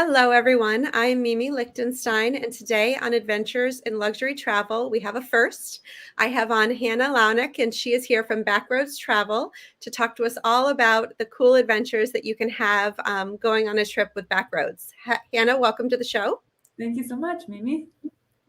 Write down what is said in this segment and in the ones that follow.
Hello, everyone. I'm Mimi Lichtenstein, and today on Adventures in Luxury Travel, we have a first. I have on Hannah Launik, and she is here from Backroads Travel to talk to us all about the cool adventures that you can have going on a trip with Backroads. Hannah, welcome to the show. Thank you so much, Mimi.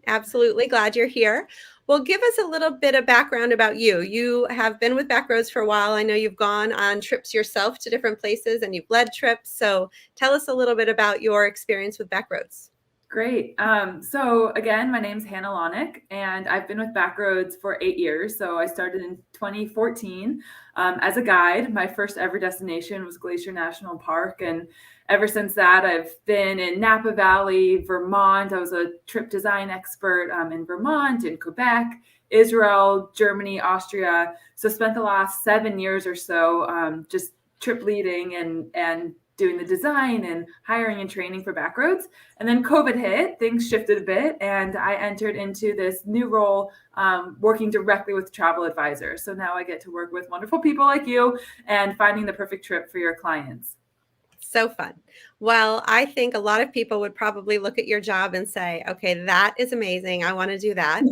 Absolutely glad you're here. Well, give us a little bit of background about you. You have been with Backroads for a while. I know you've gone on trips yourself to different places and you've led trips. So tell us a little bit about your experience with Backroads. Great. So again, my name's Hannah Launik, and I've been with Backroads for 8 years. So I started in 2014 as a guide. My first ever destination was Glacier National Park, and ever since that, I've been in Napa Valley, Vermont. I was a trip design expert in Vermont, in Quebec, Israel, Germany, Austria. So spent the last 7 years or so just trip leading and doing the design and hiring and training for Backroads. And then COVID hit, things shifted a bit, and I entered into this new role working directly with travel advisors. So now I get to work with wonderful people like you and finding the perfect trip for your clients. So fun. Well, I think a lot of people would probably look at your job and say, okay, that is amazing. I want to do that.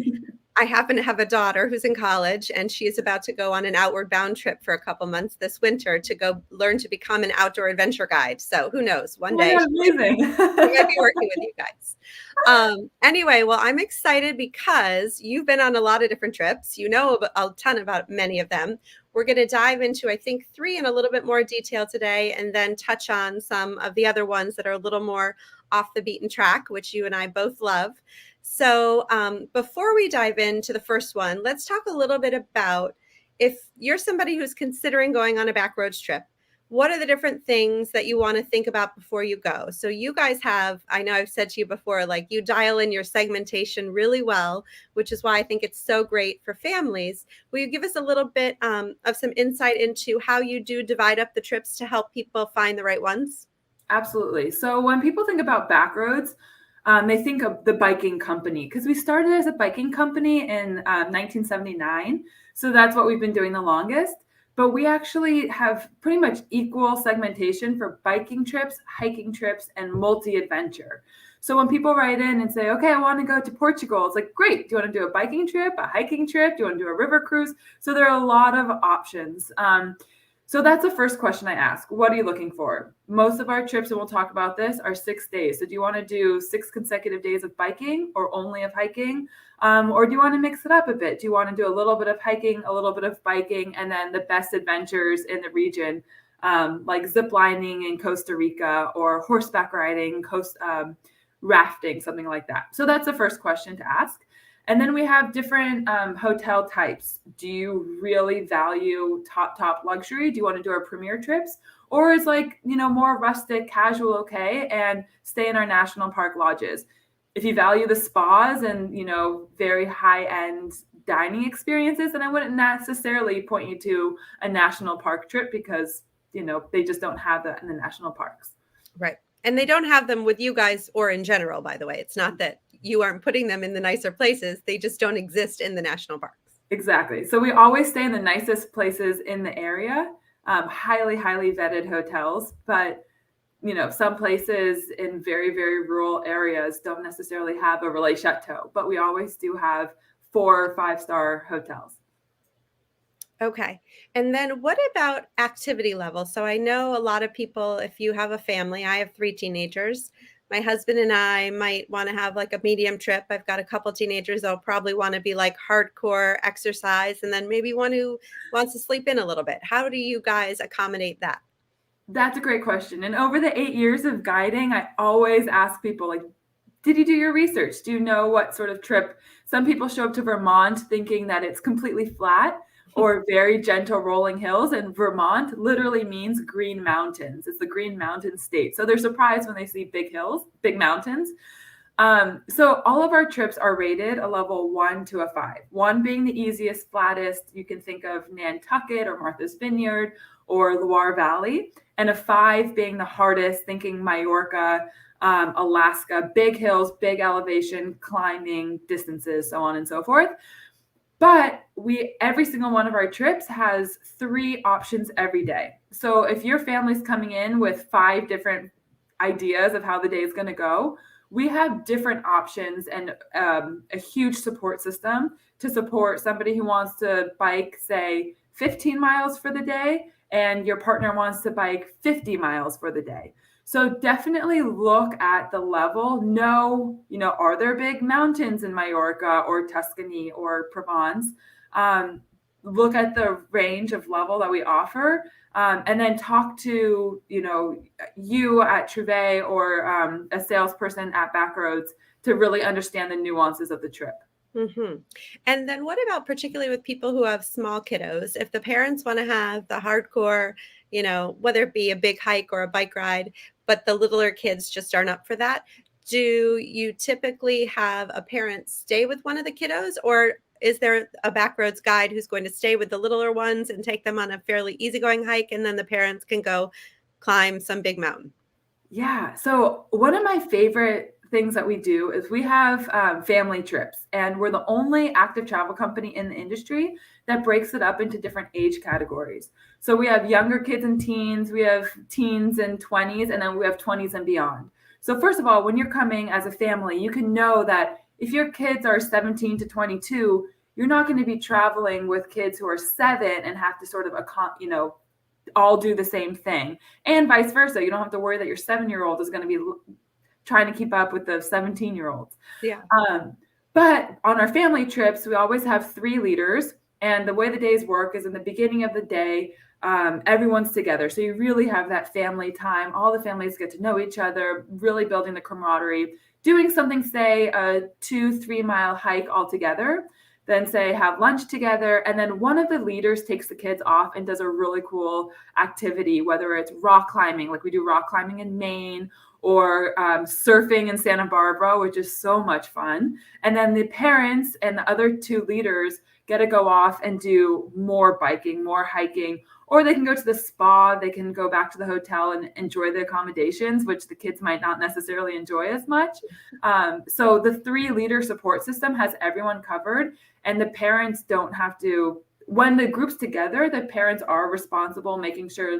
I happen to have a daughter who's in college, and she is about to go on an outward bound trip for a couple months this winter to go learn to become an outdoor adventure guide. So who knows? One day Amazing. she might be working with you guys. Anyway, well, I'm excited because you've been on a lot of different trips. You know a ton about many of them. We're going to dive into, I think, 3 in a little bit more detail today, and then touch on some of the other ones that are a little more off the beaten track, which you and I both love. So before we dive into the first one, let's talk a little bit about if you're somebody who's considering going on a Backroads trip, what are the different things that you want to think about before you go? So you guys have, I know I've said to you before, like you dial in your segmentation really well, which is why I think it's so great for families. Will you give us a little bit of some insight into how you do divide up the trips to help people find the right ones? Absolutely. So when people think about Backroads, they think of the biking company because we started as a biking company in 1979. So that's what we've been doing the longest. But we actually have pretty much equal segmentation for biking trips, hiking trips, and multi-adventure. So when people write in and say, okay, I want to go to Portugal, it's like, great. Do you want to do a biking trip, a hiking trip? Do you want to do a river cruise? So there are a lot of options. So that's the first question I ask. What are you looking for? Most of our trips, and we'll talk about this, are 6 days. So do you want to do 6 consecutive days of biking or only of hiking? Or do you want to mix it up a bit? Do you want to do a little bit of hiking, a little bit of biking, and then the best adventures in the region, like zip lining in Costa Rica or horseback riding, rafting, something like that. So that's the first question to ask. And then we have different hotel types. Do you really value top luxury? Do you want to do our premier trips? Or is more rustic, casual, okay, and stay in our national park lodges? If you value the spas and, very high-end dining experiences, then I wouldn't necessarily point you to a national park trip because, they just don't have that in the national parks. Right. And they don't have them with you guys or in general, by the way. It's not that you aren't putting them in the nicer places. They just don't exist in the national parks. Exactly. So we always stay in the nicest places in the area, highly, highly vetted hotels. But, some places in very, very rural areas don't necessarily have a Relais Chateau, but we always do have 4 or 5-star hotels. Okay. And then what about activity level? So I know a lot of people, if you have a family, I have 3 teenagers. My husband and I might want to have like a medium trip. I've got a couple teenagers that'll probably want to be like hardcore exercise, and then maybe one who wants to sleep in a little bit. How do you guys accommodate that? That's a great question. And over the 8 years of guiding, I always ask people, like, did you do your research? Do you know what sort of trip? Some people show up to Vermont thinking that it's completely flat or very gentle rolling hills. And Vermont literally means green mountains. It's the Green Mountain State. So they're surprised when they see big hills, big mountains. So all of our trips are rated a level 1 to a 5. 1 being the easiest, flattest. You can think of Nantucket or Martha's Vineyard or Loire Valley. And a 5 being the hardest, thinking Mallorca, Alaska, big hills, big elevation, climbing distances, so on and so forth. But every single one of our trips has 3 options every day. So if your family's coming in with 5 different ideas of how the day is going to go, we have different options and a huge support system to support somebody who wants to bike, say, 15 miles for the day, and your partner wants to bike 50 miles for the day. So definitely look at the level. Know, are there big mountains in Mallorca or Tuscany or Provence? Look at the range of level that we offer, and then talk to, you at Trouvé or a salesperson at Backroads to really understand the nuances of the trip. Mm-hmm. And then what about particularly with people who have small kiddos? If the parents want to have the hardcore, whether it be a big hike or a bike ride, but the littler kids just aren't up for that, do you typically have a parent stay with one of the kiddos, or is there a Backroads guide who's going to stay with the littler ones and take them on a fairly easygoing hike, and then the parents can go climb some big mountain? Yeah. So one of my favorite things that we do is we have family trips, and we're the only active travel company in the industry that breaks it up into different age categories. So we have younger kids and teens, we have teens and 20s, and then we have 20s and beyond. So first of all, when you're coming as a family, you can know that if your kids are 17 to 22, you're not going to be traveling with kids who are 7 and have to sort of, all do the same thing, and vice versa. You don't have to worry that your 7-year-old is going to be trying to keep up with the 17-year-olds. Yeah. But on our family trips, we always have 3 leaders, and the way the days work is in the beginning of the day, everyone's together. So you really have that family time. All the families get to know each other, really building the camaraderie, doing something, say a 2-3 mile hike all together, then say have lunch together, and then one of the leaders takes the kids off and does a really cool activity, whether it's rock climbing, like we do rock climbing in Maine, or surfing in Santa Barbara, which is so much fun. And then the parents and the other 2 leaders get to go off and do more biking, more hiking, or they can go to the spa, they can go back to the hotel and enjoy the accommodations, which the kids might not necessarily enjoy as much. So the 3 leader support system has everyone covered, and the parents don't have to, when the group's together, the parents are responsible, making sure,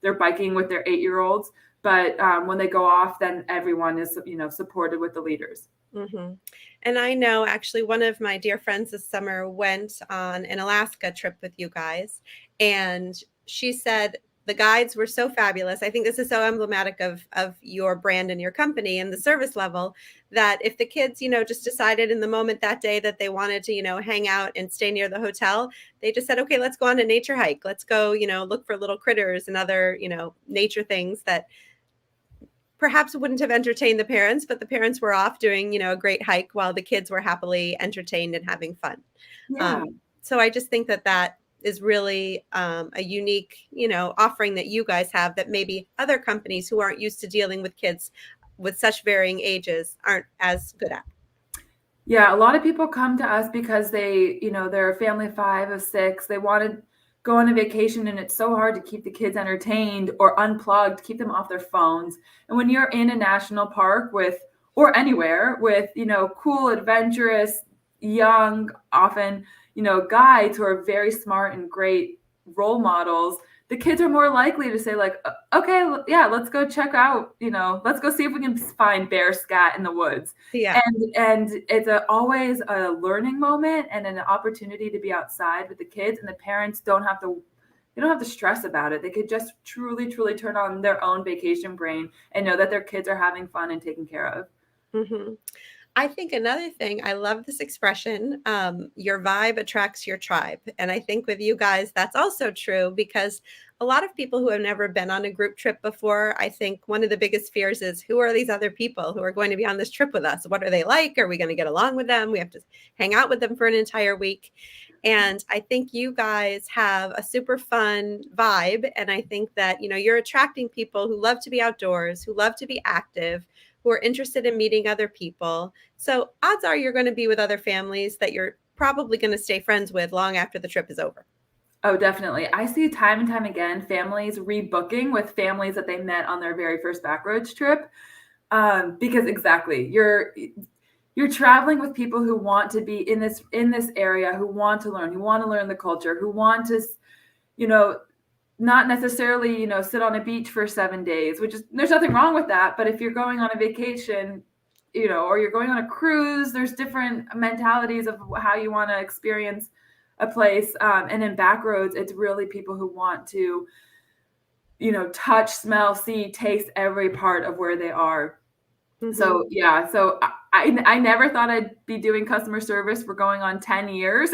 they're biking with their 8-year-olds. But when they go off, then everyone is, supported with the leaders. Mm-hmm. And I know actually one of my dear friends this summer went on an Alaska trip with you guys, and she said the guides were so fabulous. I think this is so emblematic of your brand and your company and the service level, that if the kids, just decided in the moment that day that they wanted to, hang out and stay near the hotel, they just said, okay, let's go on a nature hike. Let's go, look for little critters and other, nature things that perhaps wouldn't have entertained the parents, but the parents were off doing, a great hike while the kids were happily entertained and having fun. Yeah. So I just think that is really a unique, offering that you guys have that maybe other companies who aren't used to dealing with kids with such varying ages aren't as good at. Yeah, a lot of people come to us because they, they're a family of 5 of 6. They want to go on a vacation, and it's so hard to keep the kids entertained or unplugged, keep them off their phones. And when you're in a national park or anywhere with, cool, adventurous, young, often, guides who are very smart and great role models, the kids are more likely to say, like, okay, yeah, let's go check out, let's go see if we can find bear scat in the woods. Yeah. And it's always a learning moment and an opportunity to be outside with the kids, and the parents don't have to stress about it. They could just truly, truly turn on their own vacation brain and know that their kids are having fun and taken care of. Mm-hmm. I think another thing, I love this expression, your vibe attracts your tribe. And I think with you guys, that's also true, because a lot of people who have never been on a group trip before, I think one of the biggest fears is, who are these other people who are going to be on this trip with us? What are they like? Are we going to get along with them? We have to hang out with them for an entire week. And I think you guys have a super fun vibe. And I think that, you're attracting people who love to be outdoors, who love to be active, who are interested in meeting other people. So odds are you're going to be with other families that you're probably going to stay friends with long after the trip is over. Oh, definitely. I see time and time again families rebooking with families that they met on their very first Backroads trip, because exactly, you're traveling with people who want to be in this area, who want to learn the culture, who want to, not necessarily, sit on a beach for 7 days, which is, there's nothing wrong with that. But if you're going on a vacation, or you're going on a cruise, there's different mentalities of how you want to experience a place. And in Backroads, it's really people who want to, touch, smell, see, taste every part of where they are. Mhm. So yeah, so I never thought I'd be doing customer service for going on 10 years,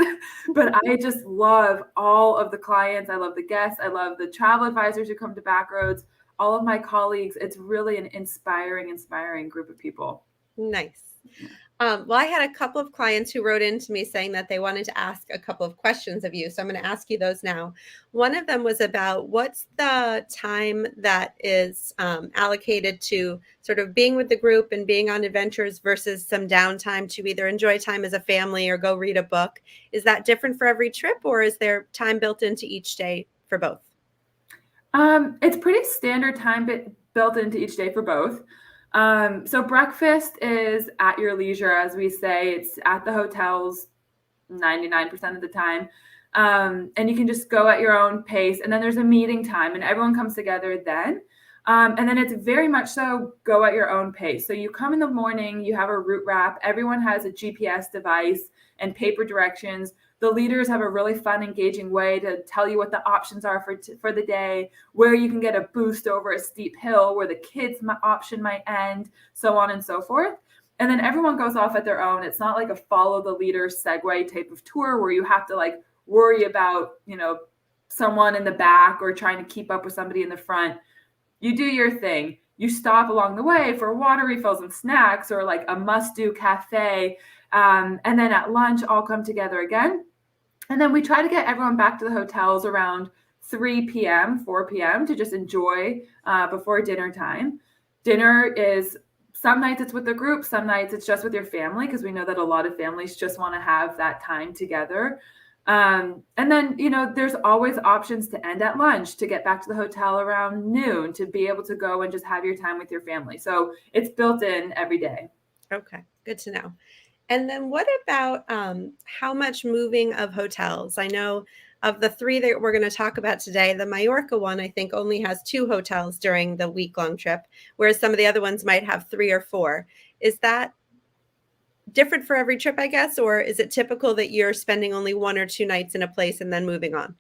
but I just love all of the clients. I love the guests. I love the travel advisors who come to Backroads, all of my colleagues. It's really an inspiring group of people. Nice. Well, I had a couple of clients who wrote into me saying that they wanted to ask a couple of questions of you. So I'm going to ask you those now. One of them was about what's the time that is allocated to sort of being with the group and being on adventures versus some downtime to either enjoy time as a family or go read a book. Is that different for every trip, or is there time built into each day for both? It's pretty standard time built into each day for both. So breakfast is at your leisure, as we say. It's at the hotels 99% of the time. And you can just go at your own pace. And then there's a meeting time, and everyone comes together then. And then it's very much so go at your own pace. So you come in the morning, you have a route map. Everyone has a GPS device and paper directions. The leaders have a really fun, engaging way to tell you what the options are for the day, where you can get a boost over a steep hill, where the kids option might end, so on and so forth. And then everyone goes off at their own. It's not like a follow the leader segue type of tour where you have to like worry about, someone in the back or trying to keep up with somebody in the front. You do your thing. You stop along the way for water refills and snacks or like a must-do cafe. And then at lunch, all come together again. And then we try to get everyone back to the hotels around 3 p.m., 4 p.m. to just enjoy before dinner time. Dinner is, some nights it's with the group, some nights it's just with your family, because we know that a lot of families just want to have that time together. And then, there's always options to end at lunch, to get back to the hotel around noon, to be able to go and just have your time with your family. So it's built in every day. Okay, good to know. And then what about how much moving of hotels? I know of the three that we're going to talk about today, the Mallorca one, I think, only has 2 hotels during the week-long trip, whereas some of the other ones might have 3 or 4. Is that different for every trip, I guess, or is it typical that you're spending only 1 or 2 nights in a place and then moving on?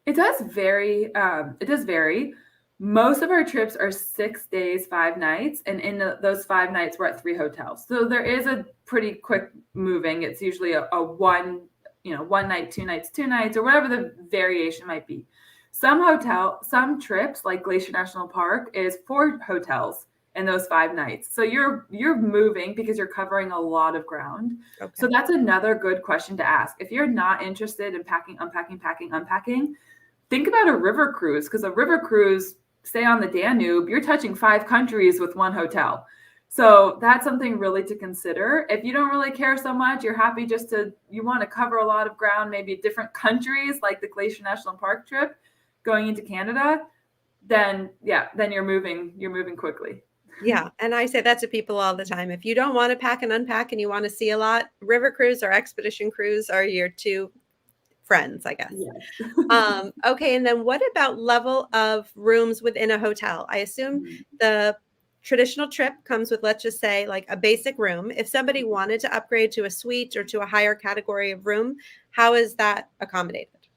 It does vary. It does vary. Most of our trips are 6 days, 5 nights, and in those 5 nights, we're at 3 hotels. So there is a pretty quick moving. It's usually a 1 night, 2 nights, 2 nights, or whatever the variation might be. Some trips, like Glacier National Park, is 4 hotels in those 5 nights. So you're moving because you're covering a lot of ground. Okay. So that's another good question to ask. If you're not interested in packing, unpacking, think about a river cruise, because a river cruise, say on the Danube, you're touching 5 countries with 1 hotel. So that's something really to consider. If you don't really care so much, you're happy you want to cover a lot of ground, maybe different countries, like the Glacier National Park trip going into Canada, then you're moving quickly. Yeah, and I say that to people all the time. If you don't want to pack and unpack and you want to see a lot, river cruise or expedition cruise are your 2 friends, I guess. Yes. Okay, and then what about level of rooms within a hotel? I assume the traditional trip comes with, let's just say, like a basic room. If somebody wanted to upgrade to a suite or to a higher category of room, how is that accommodated?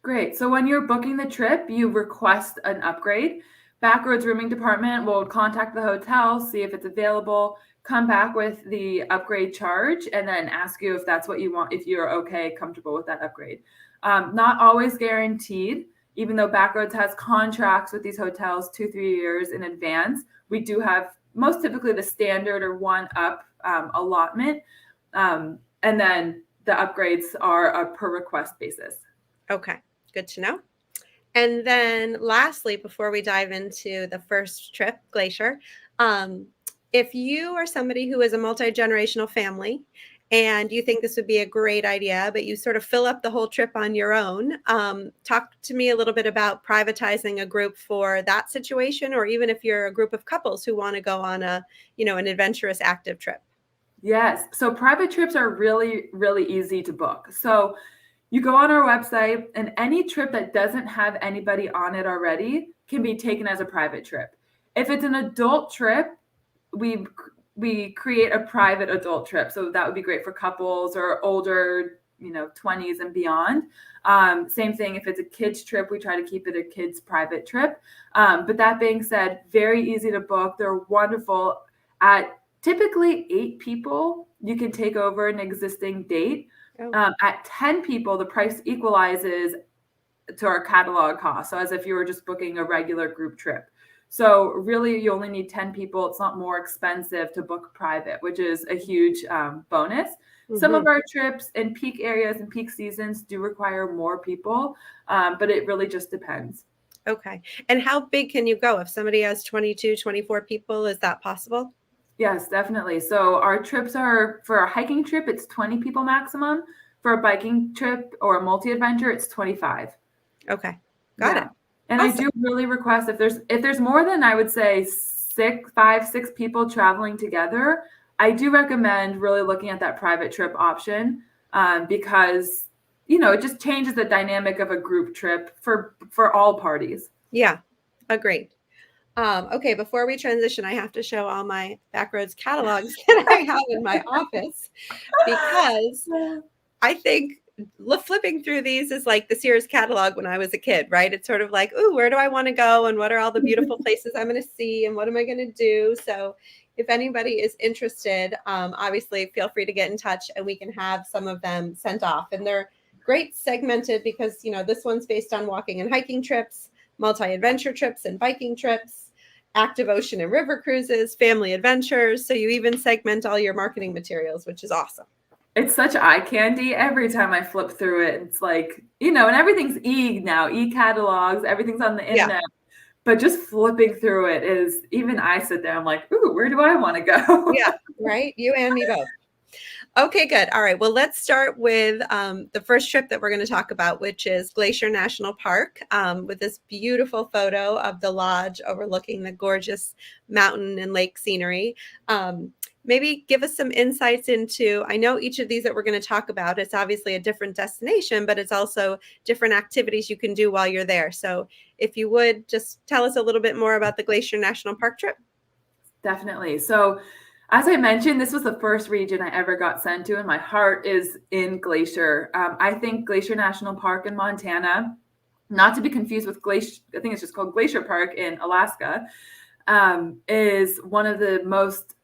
Great. So when you're booking the trip, you request an upgrade. Backroads rooming department will contact the hotel, see if it's available, come back with the upgrade charge, and then ask you if that's what you want, if you're comfortable with that upgrade. Not always guaranteed, even though Backroads has contracts with these hotels 2-3 years in advance. We do have most typically the standard or 1-up allotment. And then the upgrades are a per request basis. Okay, good to know. And then lastly, before we dive into the first trip, Glacier, if you are somebody who is a multi-generational family and you think this would be a great idea, but you sort of fill up the whole trip on your own, talk to me a little bit about privatizing a group for that situation, or even if you're a group of couples who want to go on an adventurous, active trip. Yes. So private trips are really, really easy to book. So You go on our website, and any trip that doesn't have anybody on it already can be taken as a private trip. If it's an adult trip, we create a private adult trip. So that would be great for couples or older, 20s and beyond. Same thing, if it's a kids trip, we try to keep it a kids private trip. But that being said, very easy to book. They're wonderful. At typically 8 people, you can take over an existing date. At 10 people, the price equalizes to our catalog cost. So as if you were just booking a regular group trip. So really, you only need 10 people. It's not more expensive to book private, which is a huge bonus. Mm-hmm. Some of our trips in peak areas and peak seasons do require more people, but it really just depends. Okay. And how big can you go? If somebody has 22, 24 people, is that possible? Yes, definitely. So our trips are, for a hiking trip, it's 20 people maximum. For a biking trip or a multi-adventure, it's 25. Okay. Got it. And awesome. I do really request if there's more than, I would say, 5, 6 people traveling together, I do recommend really looking at that private trip option because, it just changes the dynamic of a group trip for all parties. Yeah, agreed. Okay, before we transition, I have to show all my Backroads catalogs that I have in my office because I think flipping through these is like the Sears catalog when I was a kid, right? It's sort of like, ooh, where do I want to go? And what are all the beautiful places I'm going to see? And what am I going to do? So if anybody is interested, obviously feel free to get in touch and we can have some of them sent off. And they're great segmented because, this one's based on walking and hiking trips, multi-adventure trips and biking trips, active ocean and river cruises, family adventures. So you even segment all your marketing materials, which is awesome. It's such eye candy every time I flip through it. It's like, and everything's e-catalogs, everything's on the internet. Yeah. But just flipping through it is, even I sit there, I'm like, ooh, where do I want to go? Yeah, right? You and me both. Okay, good. All right. Well, let's start with the first trip that we're going to talk about, which is Glacier National Park, with this beautiful photo of the lodge overlooking the gorgeous mountain and lake scenery. Maybe give us some insights into, I know each of these that we're going to talk about, it's obviously a different destination, but it's also different activities you can do while you're there. So if you would just tell us a little bit more about the Glacier National Park trip. Definitely. So as I mentioned, this was the first region I ever got sent to, and my heart is in Glacier. I think Glacier National Park in Montana, not to be confused with Glacier, I think it's just called Glacier Park in Alaska, is one of the most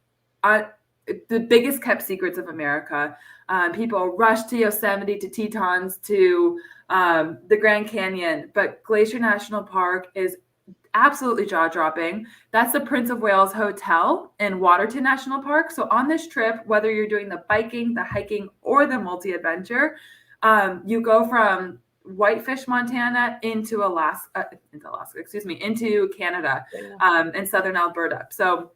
the biggest kept secrets of America. People rush to Yosemite, to Tetons, to the Grand Canyon, but Glacier National Park is absolutely jaw-dropping. That's the Prince of Wales Hotel in Waterton National Park. So on this trip, whether you're doing the biking, the hiking, or the multi-adventure, you go from Whitefish, Montana into Canada, and southern Alberta. So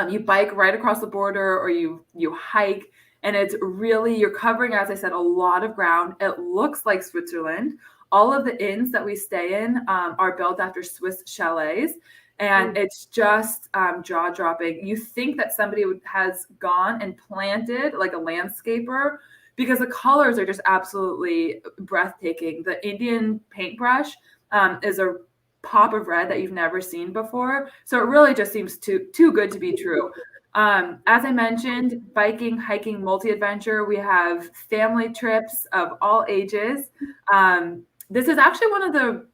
you bike right across the border, or you hike, and it's really, you're covering, as I said, a lot of ground. It looks like Switzerland. All of the inns that we stay in are built after Swiss chalets, and it's just jaw-dropping. You think that somebody has gone and planted like a landscaper, because the colors are just absolutely breathtaking. The Indian paintbrush is a pop of red that you've never seen before. So it really just seems too good to be true. As I mentioned, biking, hiking, multi-adventure, we have family trips of all ages. This is actually one of the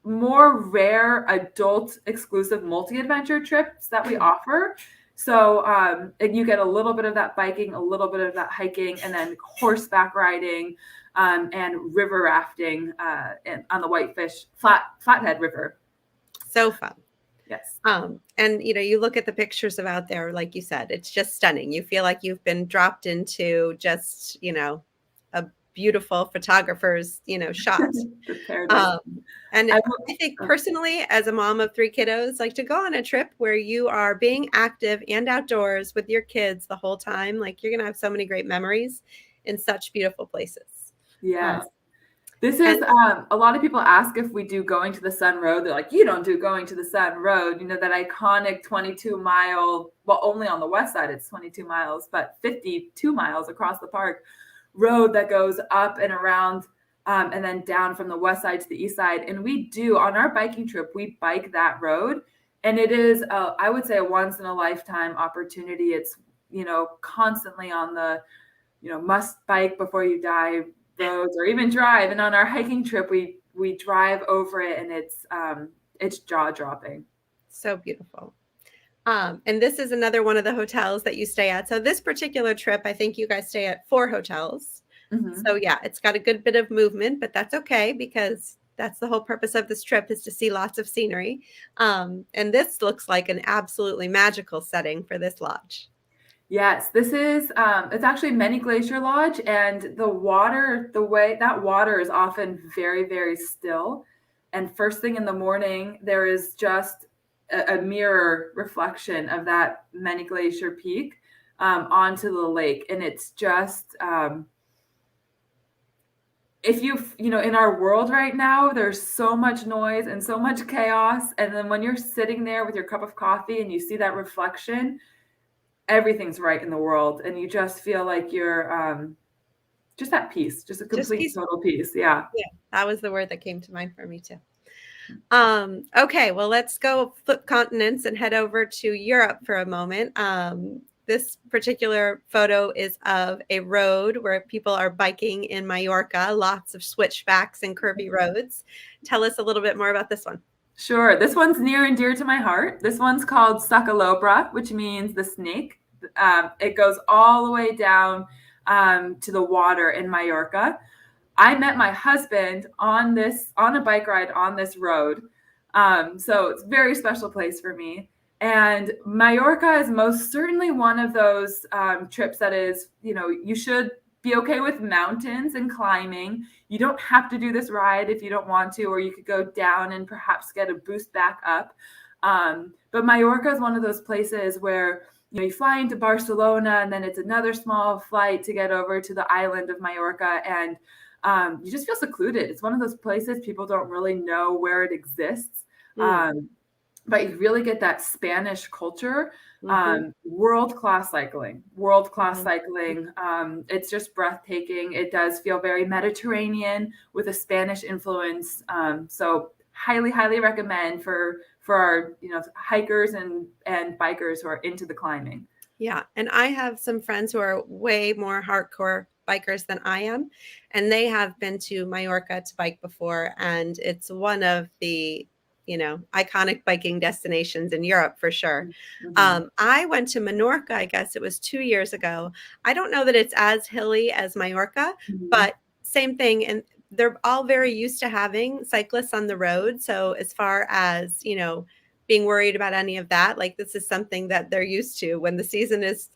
more rare adult exclusive multi-adventure trips that we offer. So you get a little bit of that biking, a little bit of that hiking, and then horseback riding and river rafting on the Whitefish Flathead River. So fun. Yes. And you look at the pictures of out there, like you said, it's just stunning. You feel like you've been dropped into just, a beautiful photographer's, shot. And I think personally, as a mom of 3 kiddos, like to go on a trip where you are being active and outdoors with your kids the whole time, like you're going to have so many great memories in such beautiful places. Yes. This is, a lot of people ask if we do Going to the Sun Road. They're like, you don't do Going to the Sun Road. That iconic 22-mile, well, only on the west side, it's 22 miles, but 52 miles across the park road that goes up and around and then down from the west side to the east side. And we do, on our biking trip, we bike that road. And it is, I would say, a once in a lifetime opportunity. It's, constantly on the, must bike before you die roads, or even drive. And on our hiking trip, we drive over it, and it's jaw dropping. So beautiful. And this is another one of the hotels that you stay at. So this particular trip, I think you guys stay at 4 hotels. Mm-hmm. So yeah, it's got a good bit of movement, but that's okay, because that's the whole purpose of this trip, is to see lots of scenery. And this looks like an absolutely magical setting for this lodge. Yes, this is, it's actually Many Glacier Lodge, and the way that water is often very, very still. And first thing in the morning, there is just a mirror reflection of that Many Glacier peak onto the lake. And it's just, if in our world right now, there's so much noise and so much chaos. And then when you're sitting there with your cup of coffee and you see that reflection, everything's right in the world, and you just feel like you're just at peace, just a complete total peace. Yeah, that was the word that came to mind for me too. Okay, well, let's go flip continents and head over to Europe for a moment. This particular photo is of a road where people are biking in Mallorca, lots of switchbacks and curvy roads. Tell us a little bit more about this one. Sure. This one's near and dear to my heart. This one's called Sacalobra, which means the snake. It goes all the way down to the water in Mallorca. I met my husband on a bike ride on this road. So it's a very special place for me. And Mallorca is most certainly one of those trips that is, you should be okay with mountains and climbing. You don't have to do this ride if you don't want to, or you could go down and perhaps get a boost back up. But Mallorca is one of those places where, you fly into Barcelona, and then it's another small flight to get over to the island of Mallorca. And you just feel secluded. It's one of those places people don't really know where it exists. But you really get that Spanish culture. World-class cycling. It's just breathtaking. It does feel very Mediterranean with a Spanish influence. So highly, highly recommend for our, hikers and bikers who are into the climbing. Yeah. And I have some friends who are way more hardcore bikers than I am, and they have been to Mallorca to bike before. And it's one of the, iconic biking destinations in Europe for sure. I went to Mallorca, I guess it was 2 years ago. I don't know that it's as hilly as Mallorca, but same thing. And they're all very used to having cyclists on the road. So as far as, being worried about any of that, like, this is something that they're used to. When the season is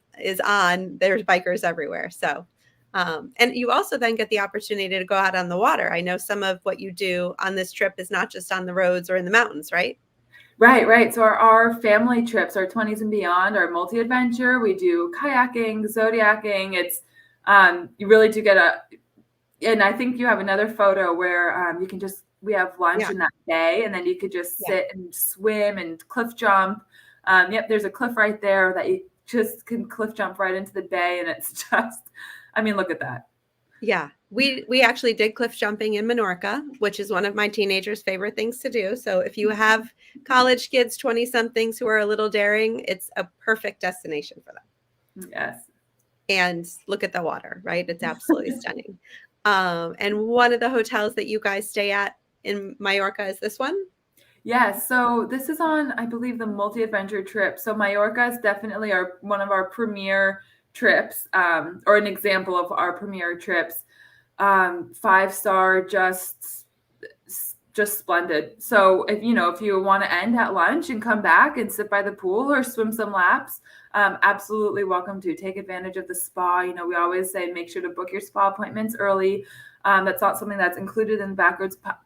on, there's bikers everywhere. So, and you also then get the opportunity to go out on the water. I know some of what you do on this trip is not just on the roads or in the mountains, right? Right. So our family trips, our 20s and beyond, our multi-adventure, we do kayaking, zodiacking. It's, you really do get and I think you have another photo where we have lunch in that bay, and then you could just sit and swim and cliff jump. There's a cliff right there that you just can cliff jump right into the bay, and it's just, look at that. Yeah, we actually did cliff jumping in Mallorca, which is one of my teenagers' favorite things to do. So if you have college kids, 20-somethings who are a little daring, it's a perfect destination for them. Yes. And look at the water, right? It's absolutely stunning. And one of the hotels that you guys stay at in Mallorca is this one? Yes. So this is on, I believe, the multi-adventure trip. So Mallorca is definitely one of our premier trips, or an example of our premier trips. 5-star, just splendid. So if you want to end at lunch and come back and sit by the pool or swim some laps, absolutely welcome to take advantage of the spa. We always say make sure to book your spa appointments early. That's not something that's included in the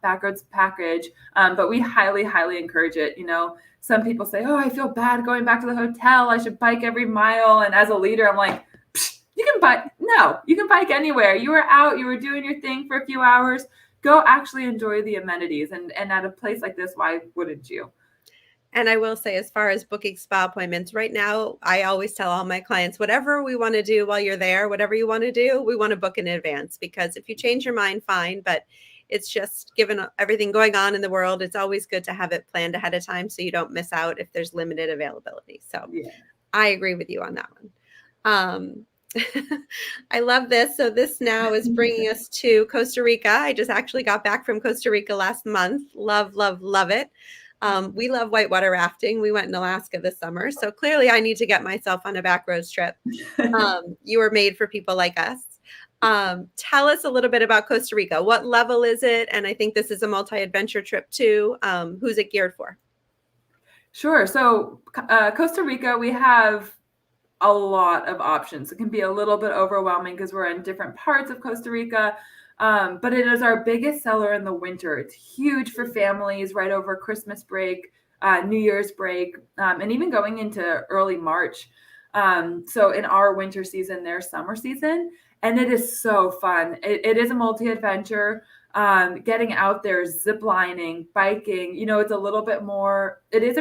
Backroads package, but we highly, highly encourage it. Some people say, "Oh, I feel bad going back to the hotel. I should bike every mile." And as a leader, I'm like, you can bike. No, you can bike anywhere. You were out, you were doing your thing for a few hours. Go actually enjoy the amenities. And at a place like this, why wouldn't you? And I will say, as far as booking spa appointments, right now, I always tell all my clients, whatever we want to do while you're there, whatever you want to do, we want to book in advance, because if you change your mind, fine. But it's just, given everything going on in the world, it's always good to have it planned ahead of time so you don't miss out if there's limited availability. So Yeah. I agree with you on that one. I love this. So this now is bringing us to Costa Rica. I just actually got back from Costa Rica last month. Love, love, love it. We love whitewater rafting. We went in Alaska this summer. So clearly I need to get myself on a backroads trip. You were made for people like us. Tell us a little bit about Costa Rica. What level is it? And I think this is a multi-adventure trip too. Who's it geared for? Sure. So Costa Rica, we have a lot of options. It can be a little bit overwhelming because we're in different parts of Costa Rica, but it is our biggest seller in the winter. It's huge for families right over Christmas break, New Year's break, and even going into early March. So in our winter season, their summer season, and it is so fun. It is a multi-adventure. Getting out there, zip lining, biking, it's a little bit more, it is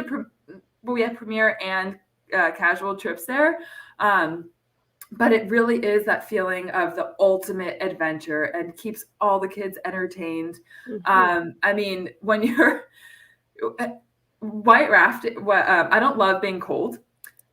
we have premier and casual trips there. But it really is that feeling of the ultimate adventure and keeps all the kids entertained. Mm-hmm. I mean, when you're white raft, I don't love being cold.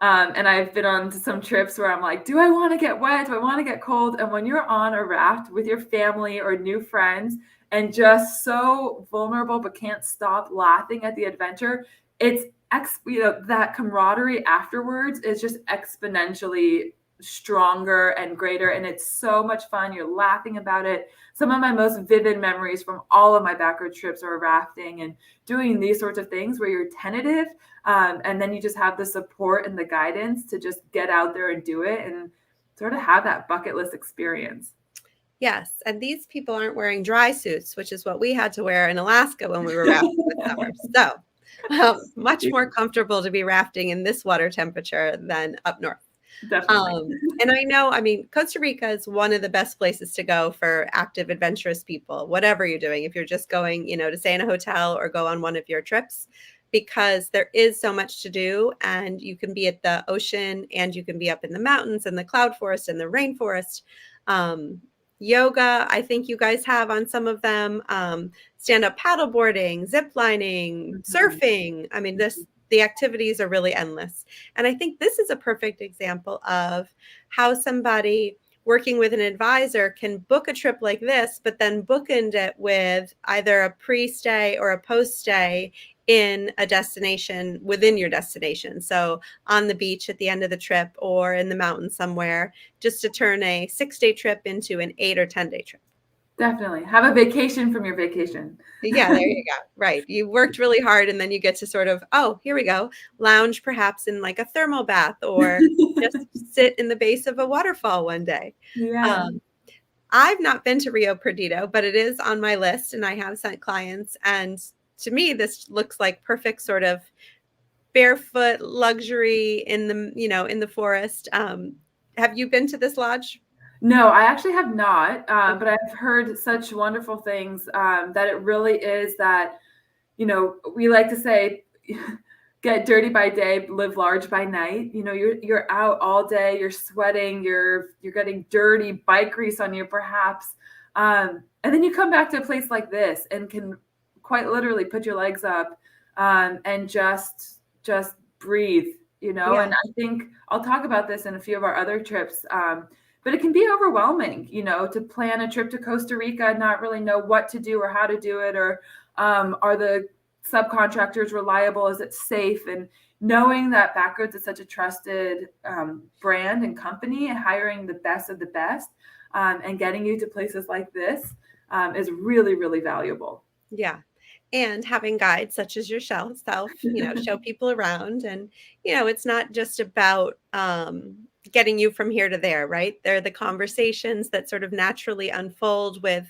And I've been on to some trips where I'm like, do I want to get wet? Do I want to get cold? And when you're on a raft with your family or new friends and just so vulnerable but can't stop laughing at the adventure, it's that camaraderie afterwards is just exponentially stronger and greater, and it's so much fun. You're laughing about it. Some of my most vivid memories from all of my backward trips are rafting and doing these sorts of things where you're tentative, and then you just have the support and the guidance to just get out there and do it and sort of have that bucket list experience. Yes, and these people aren't wearing dry suits, which is what we had to wear in Alaska when we were rafting this summer. So much more comfortable to be rafting in this water temperature than up north. Definitely. And I mean, Costa Rica is one of the best places to go for active, adventurous people, whatever you're doing. If you're just going, to stay in a hotel or go on one of your trips, because there is so much to do, and you can be at the ocean and you can be up in the mountains and the cloud forest and the rainforest. Yoga, I think you guys have on some of them, stand-up paddleboarding, zip lining, surfing. I mean, the activities are really endless. And I think this is a perfect example of how somebody working with an advisor can book a trip like this, but then bookend it with either a pre-stay or a post-stay in a destination within your destination. So on the beach at the end of the trip or in the mountains somewhere, just to turn a 6-day trip into an 8 or 10-day trip. Definitely. Have a vacation from your vacation. Yeah, there you go. Right. You worked really hard, and then you get to sort of, oh, here we go, lounge perhaps in like a thermal bath or just sit in the base of a waterfall one day. Yeah. I've not been to Rio Perdido, but it is on my list, and I have sent clients. And to me, this looks like perfect sort of barefoot luxury in the forest. Have you been to this lodge? No, I actually have not, but I've heard such wonderful things, that it really is that, we like to say, get dirty by day, live large by night. You're out all day, you're sweating, you're getting dirty, bike grease on you perhaps, and then you come back to a place like this and can quite literally put your legs up, and just breathe. Yeah. And I think I'll talk about this in a few of our other trips. But it can be overwhelming, to plan a trip to Costa Rica and not really know what to do or how to do it, or are the subcontractors reliable? Is it safe? And knowing that Backroads is such a trusted brand and company, and hiring the best of the best, and getting you to places like this is really, really valuable. Yeah. And having guides such as yourself, show people around. And, it's not just about getting you from here to there, right? They're the conversations that sort of naturally unfold with,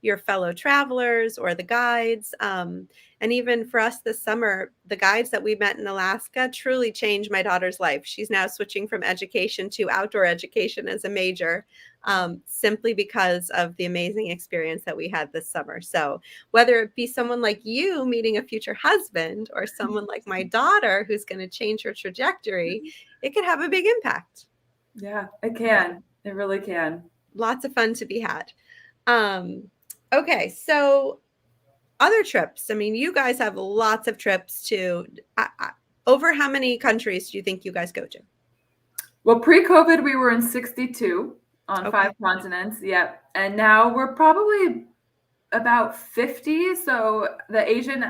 your fellow travelers or the guides. And even for us this summer, the guides that we met in Alaska truly changed my daughter's life. She's now switching from education to outdoor education as a major, simply because of the amazing experience that we had this summer. So whether it be someone like you meeting a future husband or someone like my daughter who's going to change her trajectory, it could have a big impact. Yeah, it can. It really can. Lots of fun to be had. Okay, so other trips. I mean, you guys have lots of trips to. Over how many countries do you think you guys go to? Well, pre-COVID, we were in 62 on Okay. 5 continents. Yep. And now we're probably about 50. So the Asian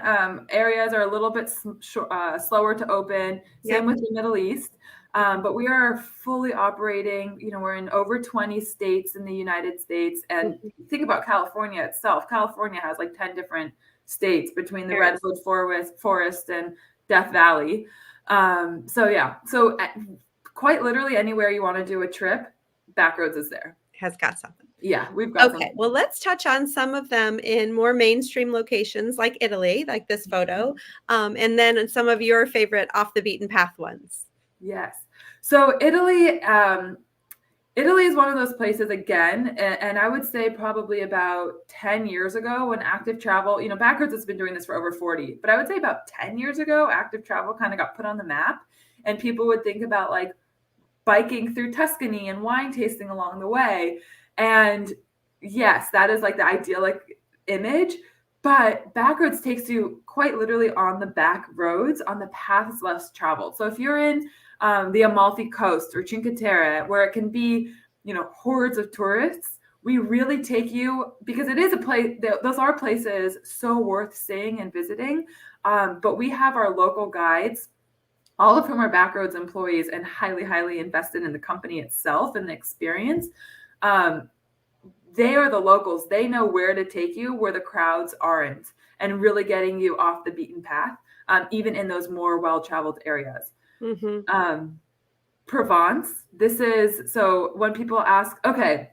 areas are a little bit slower to open. Same Yep. with the Middle East. But we are fully operating. We're in over 20 states in the United States. And think about California itself. California has like 10 different states between the Redwood Forest and Death Valley. So yeah. So quite literally anywhere you want to do a trip, Backroads is there. Has got something. Yeah, we've got Okay, well, let's touch on some of them in more mainstream locations like Italy, like this photo, and then some of your favorite off the beaten path ones. Yes. So Italy is one of those places again, and I would say probably about 10 years ago when active travel, Backroads has been doing this for over 40, but I would say about 10 years ago, active travel kind of got put on the map, and people would think about like biking through Tuscany and wine tasting along the way. And yes, that is like the idyllic image, but Backroads takes you quite literally on the back roads, on the paths less traveled. So if you're in the Amalfi Coast or Cinque Terre, where it can be, hordes of tourists, we really take you, because it is a place, those are places so worth seeing and visiting. But we have our local guides, all of whom are Backroads employees and highly, highly invested in the company itself and the experience. They are the locals. They know where to take you, where the crowds aren't, and really getting you off the beaten path, even in those more well-traveled areas. Provence. So when people ask, okay,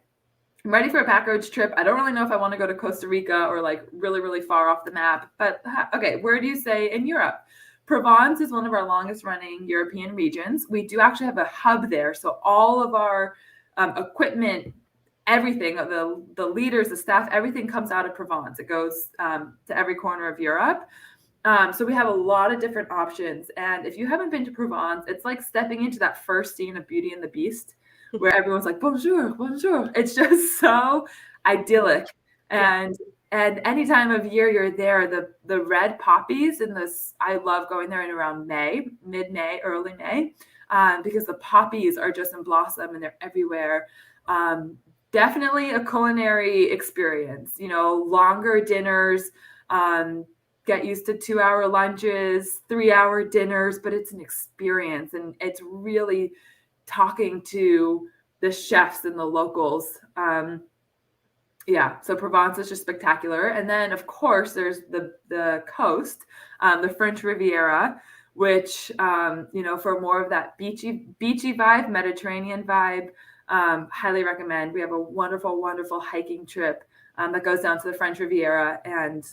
I'm ready for a Backroads trip. I don't really know if I want to go to Costa Rica or like really, really far off the map, but okay, where do you say in Europe? Provence is one of our longest running European regions. We do actually have a hub there. So all of our equipment, everything, the leaders, the staff, everything comes out of Provence. It goes to every corner of Europe. So we have a lot of different options. And if you haven't been to Provence, it's like stepping into that first scene of Beauty and the Beast, where everyone's like, bonjour, bonjour. It's just so idyllic. And any time of year you're there, the red poppies in this, I love going there in around May, mid-May, early May, because the poppies are just in blossom and they're everywhere. Definitely a culinary experience, longer dinners, get used to 2-hour lunches, 3-hour dinners, but it's an experience, and it's really talking to the chefs and the locals. So Provence is just spectacular. And then, of course, there's the coast, the French Riviera, which, for more of that beachy vibe, Mediterranean vibe, highly recommend. We have a wonderful, wonderful hiking trip that goes down to the French Riviera. And,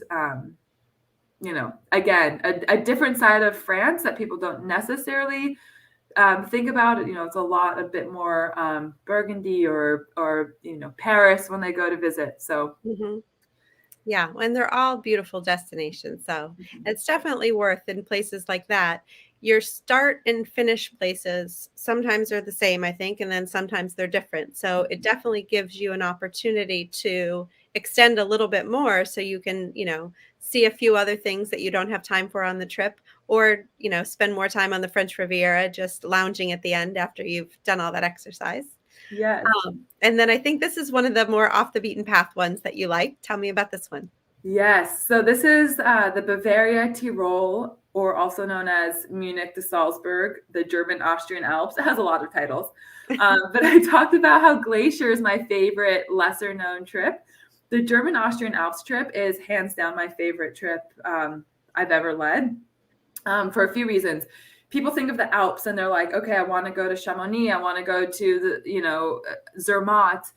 again, a different side of France that people don't necessarily think about it. It's a bit more Burgundy or Paris when they go to visit. So yeah, and they're all beautiful destinations. So it's definitely worth, in places like that. Your start and finish places sometimes are the same, I think, and then sometimes they're different. So it definitely gives you an opportunity to extend a little bit more, so you can, see a few other things that you don't have time for on the trip, or, spend more time on the French Riviera, just lounging at the end after you've done all that exercise. Yes. And then I think this is one of the more off the beaten path ones that you like. Tell me about this one. Yes. So this is the Bavaria Tyrol, or also known as Munich to Salzburg, the German Austrian Alps. It has a lot of titles. But I talked about how Glacier is my favorite lesser known trip. The German Austrian Alps trip is hands down my favorite trip I've ever led, for a few reasons. People think of the Alps and they're like, okay, I want to go to Chamonix. I want to go to the, Zermatt.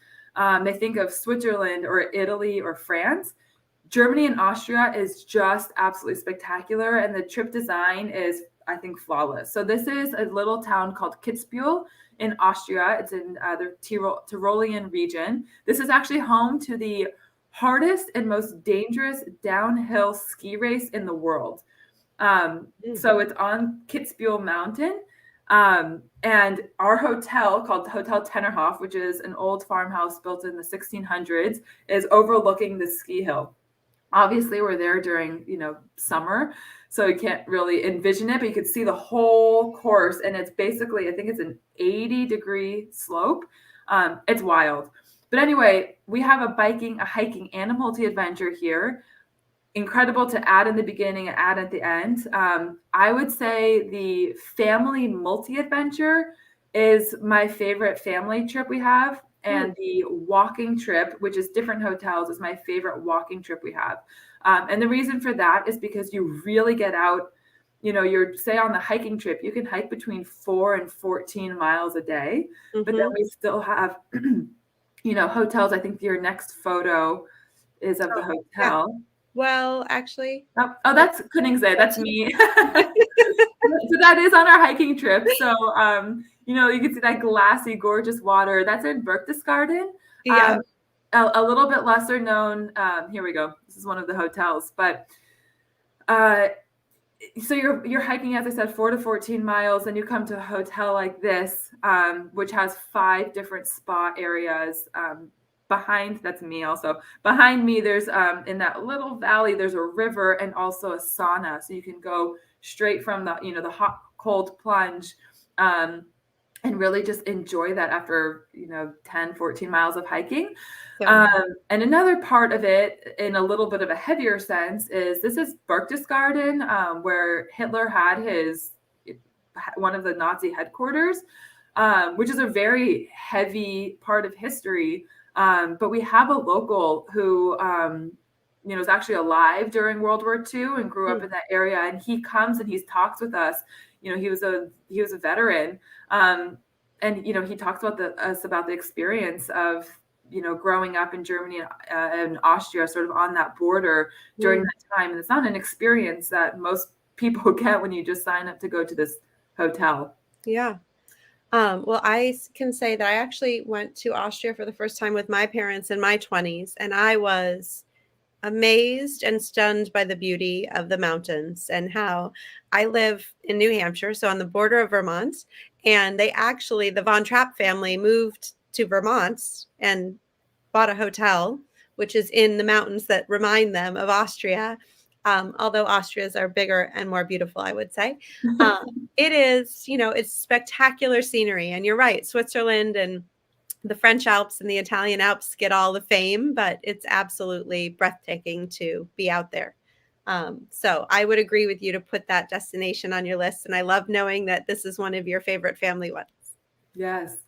They think of Switzerland or Italy or France. Germany and Austria is just absolutely spectacular, and the trip design is, I think, flawless. So this is a little town called Kitzbühel in Austria. It's in the Tyrolean region. This is actually home to the hardest and most dangerous downhill ski race in the world. So it's on Kitzbühel Mountain. And our hotel, called Hotel Tennerhof, which is an old farmhouse built in the 1600s, is overlooking the ski hill. Obviously, we're there during, summer, so you can't really envision it, but you could see the whole course. And it's basically, I think it's an 80-degree slope. It's wild. But anyway, we have a hiking, and a multi-adventure here. Incredible to add in the beginning and add at the end. I would say the family multi-adventure is my favorite family trip we have. And the walking trip, which is different hotels, is my favorite walking trip we have. And the reason for that is because you really get out, you're, say, on the hiking trip, you can hike between 4 and 14 miles a day. But then we still have, hotels. I think your next photo is of the hotel. Yeah. Well, actually. Oh, that's Koningszee. That's me. So that is on our hiking trip. So, you can see that glassy, gorgeous water. That's in Berchtesgaden. Yeah. A little bit lesser known. Here we go. This is one of the hotels. But so you're hiking, as I said, 4 to 14 miles, and you come to a hotel like this, which has 5 different spa areas. That's me also. Behind me, there's in that little valley, there's a river and also a sauna. So you can go straight from the hot, cold plunge and really just enjoy that after, 10, 14 miles of hiking. And another part of it, in a little bit of a heavier sense, is this is Berchtesgaden, where Hitler had one of the Nazi headquarters, which is a very heavy part of history. But we have a local who, is actually alive during World War II and grew up in that area. And he comes and he talks with us. He was a veteran. And, he talks about the experience of, growing up in Germany and Austria, sort of on that border during that time. And it's not an experience that most people get when you just sign up to go to this hotel. Yeah. Well, I can say that I actually went to Austria for the first time with my parents in my 20s, and I was amazed and stunned by the beauty of the mountains and how I live in New Hampshire, so on the border of Vermont, and the Von Trapp family moved to Vermont and bought a hotel, which is in the mountains that remind them of Austria. Although Austrias are bigger and more beautiful, I would say. It is, it's spectacular scenery. And you're right, Switzerland and the French Alps and the Italian Alps get all the fame, but it's absolutely breathtaking to be out there. So I would agree with you to put that destination on your list. And I love knowing that this is one of your favorite family ones. Yes.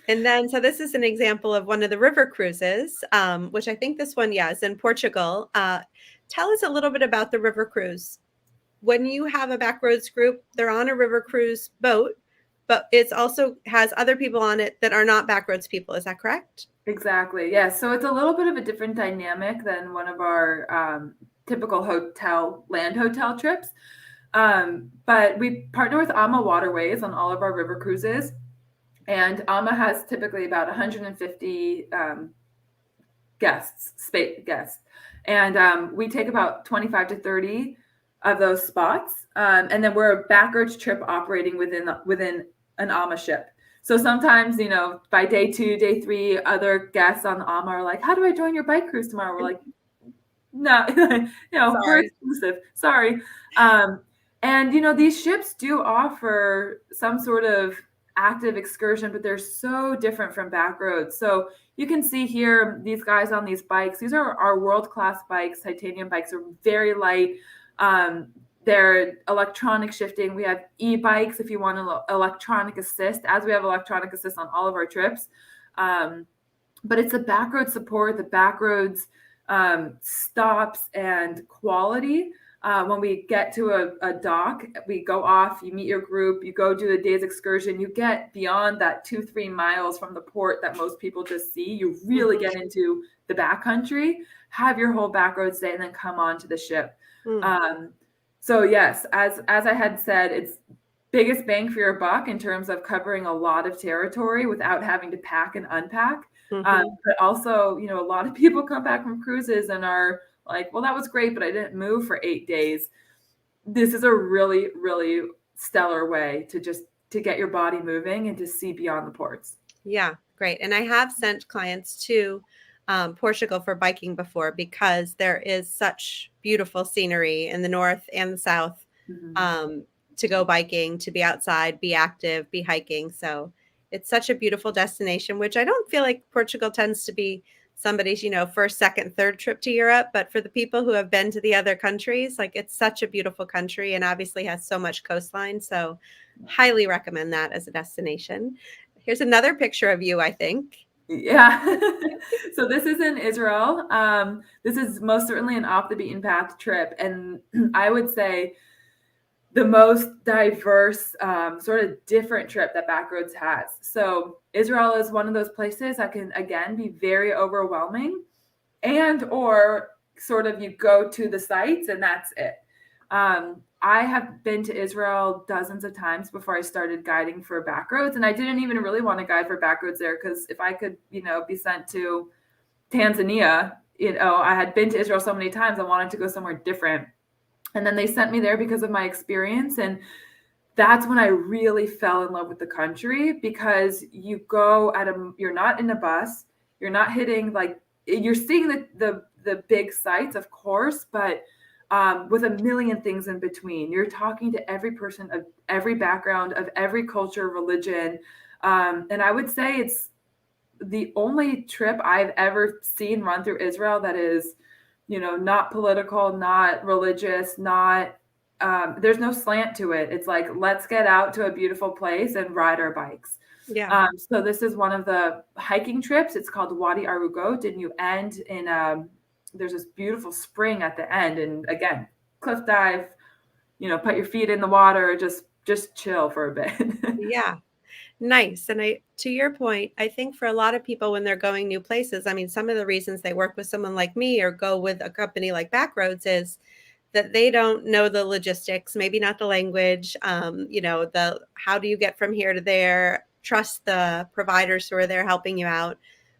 And then, so this is an example of one of the river cruises, which I think this one, is in Portugal. Tell us a little bit about the river cruise. When you have a Backroads group, they're on a river cruise boat, but it also has other people on it that are not Backroads people. Is that correct? Exactly. Yes. So it's a little bit of a different dynamic than one of our typical land hotel trips. But we partner with AMA Waterways on all of our river cruises. And AMA has typically about 150 guests. And we take about 25 to 30 of those spots. And then we're a Backroads trip operating within an AMA ship. So sometimes, by day 2, day 3, other guests on the AMA are like, how do I join your bike cruise tomorrow? We're like, no, we're exclusive. Sorry. And, these ships do offer some sort of active excursion, but they're so different from Backroads. So you can see here, these guys on these bikes, these are our world-class bikes. Titanium bikes are very light. They're electronic shifting. We have e-bikes if you want an electronic assist, as we have electronic assist on all of our trips. But it's the Backroads support, the Backroads stops and quality when we get to a dock, we go off, you meet your group, you go do a day's excursion, you get beyond that 2-3 miles from the port that most people just see. You really get into the backcountry, have your whole backroads day, and then come on to the ship. So yes, as I had said, it's biggest bang for your buck in terms of covering a lot of territory without having to pack and unpack. But also, a lot of people come back from cruises and are like, well, that was great, but I didn't move for 8 days. This is a really, really stellar way to get your body moving and to see beyond the ports. Yeah, great. And I have sent clients to Portugal for biking before because there is such beautiful scenery in the north and the south to go biking, to be outside, be active, be hiking. So it's such a beautiful destination, which I don't feel like Portugal tends to be somebody's, first, second, third trip to Europe. But for the people who have been to the other countries, like it's such a beautiful country and obviously has so much coastline. So highly recommend that as a destination. Here's another picture of you, I think. Yeah. So this is in Israel. This is most certainly an off the beaten path trip. And I would say the most diverse, sort of different trip that Backroads has. So Israel is one of those places that can, again, be very overwhelming, and or sort of you go to the sites and that's it. I have been to Israel dozens of times before I started guiding for Backroads, and I didn't even really want to guide for Backroads there because if I could, be sent to Tanzania, I had been to Israel so many times, I wanted to go somewhere different. And then they sent me there because of my experience. And that's when I really fell in love with the country, because you go you're not in a bus, you're not hitting, you're seeing the big sites, of course, but with a million things in between. You're talking to every person of every background, of every culture, religion. And I would say it's the only trip I've ever seen run through Israel that is, not political, not religious, not, there's no slant to it. It's like, let's get out to a beautiful place and ride our bikes. Yeah. So this is one of the hiking trips. It's called Wadi Arugot, and you end in, there's this beautiful spring at the end. And again, cliff dive, put your feet in the water, just chill for a bit. Yeah. Nice. And to your point, I think for a lot of people when they're going new places, I mean, some of the reasons they work with someone like me or go with a company like Backroads is that they don't know the logistics, maybe not the language, the how do you get from here to there, trust the providers who are there helping you out.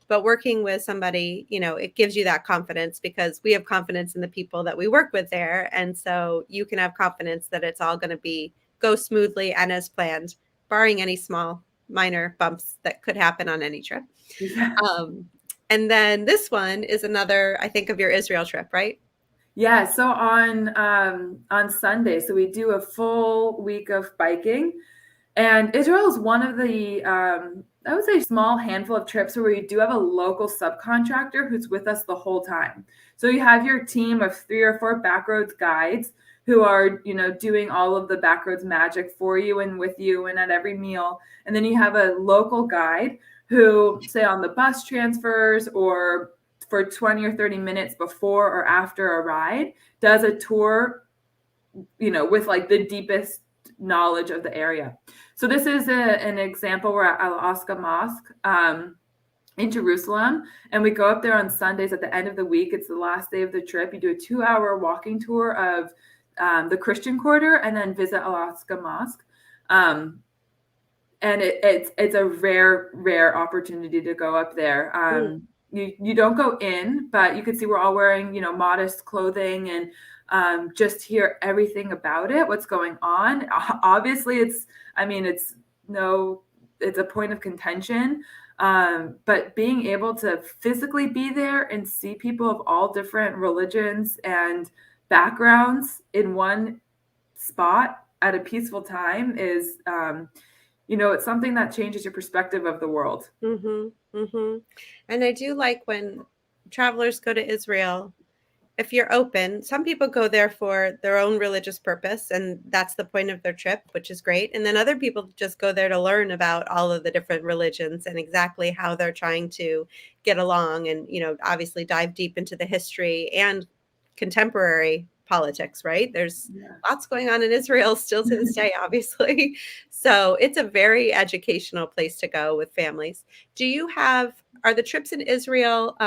But working with somebody, it gives you that confidence because we have confidence in the people that we work with there. And so you can have confidence that it's all going to go smoothly and as planned, barring any small minor bumps that could happen on any trip. Yeah. And then this one is another, I think, of your Israel trip, right? Yeah. So on Sunday, so we do a full week of biking, and Israel is one of the I would say small handful of trips where we do have a local subcontractor who's with us the whole time. So you have your team of 3 or 4 Backroads guides who are, doing all of the Backroads magic for you and with you and at every meal. And then you have a local guide who, say on the bus transfers or for 20 or 30 minutes before or after a ride, does a tour, with like the deepest knowledge of the area. So this is an example. We're at Al-Aqsa Mosque in Jerusalem, and we go up there on Sundays at the end of the week. It's the last day of the trip. You do a 2-hour walking tour of the Christian quarter and then visit Al-Aqsa Mosque. And it's a rare opportunity to go up there. You don't go in, but you can see we're all wearing, modest clothing and just hear everything about it, what's going on. Obviously, it's a point of contention. But being able to physically be there and see people of all different religions and backgrounds in one spot at a peaceful time is, it's something that changes your perspective of the world. Mm-hmm, mm-hmm. And I do like when travelers go to Israel, if you're open, some people go there for their own religious purpose, and that's the point of their trip, which is great. And then other people just go there to learn about all of the different religions and exactly how they're trying to get along and, obviously dive deep into the history and contemporary politics, right? There's Yeah. lots going on in Israel still to this day, obviously. So it's a very educational place to go with families. Are the trips in Israel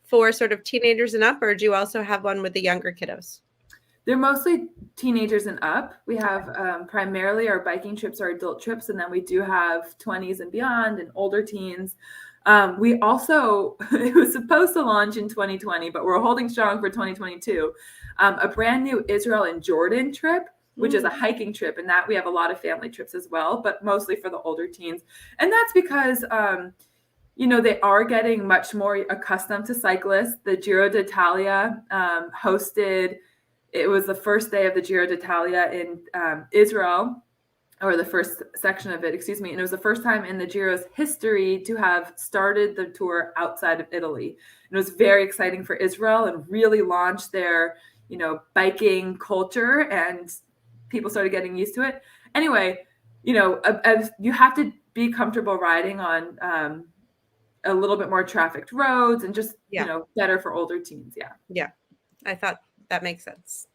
for sort of teenagers and up, or do you also have one with the younger kiddos? They're mostly teenagers and up. We have primarily our biking trips are adult trips, and then we do have 20s and beyond and older teens. We also, it was supposed to launch in 2020, but we're holding strong for 2022, a brand new Israel and Jordan trip, which is a hiking trip. And that we have a lot of family trips as well, but mostly for the older teens. And that's because, they are getting much more accustomed to cyclists. The Giro d'Italia it was the first day of the Giro d'Italia in Israel, or the first section of it, excuse me. And it was the first time in the Giro's history to have started the tour outside of Italy. And it was very exciting for Israel and really launched their, biking culture, and people started getting used to it. Anyway, you have to be comfortable riding on a little bit more trafficked roads and just, better for older teens. Yeah. Yeah. I thought that makes sense.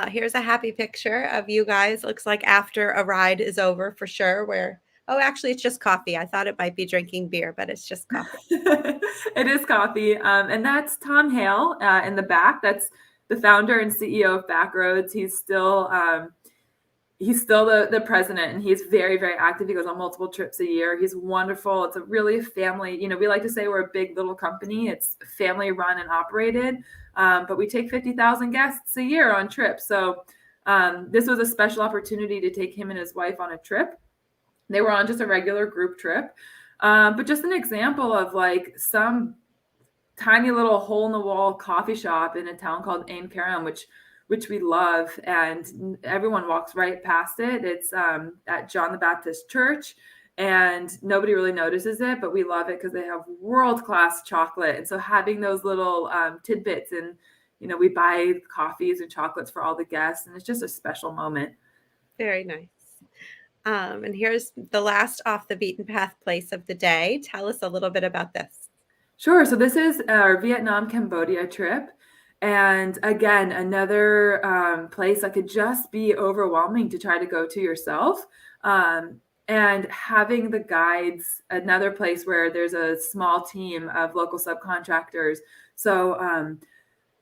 Here's a happy picture of you guys. Looks like after a ride is over for sure. Actually, it's just coffee. I thought it might be drinking beer, but it's just coffee. It is coffee. And that's Tom Hale in the back. That's the founder and CEO of Backroads. He's still the president, and he's very, very active. He goes on multiple trips a year. He's wonderful. It's a really family, we like to say we're a big little company. It's family run and operated. But we take 50,000 guests a year on trips. So this was a special opportunity to take him and his wife on a trip. They were on just a regular group trip. But just an example of like some tiny little hole in the wall coffee shop in a town called Ain Karam, which we love, and everyone walks right past it. It's at John the Baptist Church, and nobody really notices it, but we love it because they have world-class chocolate. And so having those little tidbits, and we buy coffees and chocolates for all the guests, and it's just a special moment. Very nice. And here's the last off the beaten path place of the day. Tell us a little bit about this. Sure. So this is our Vietnam Cambodia trip. And again, another place that could just be overwhelming to try to go to yourself. And having the guides, another place where there's a small team of local subcontractors. So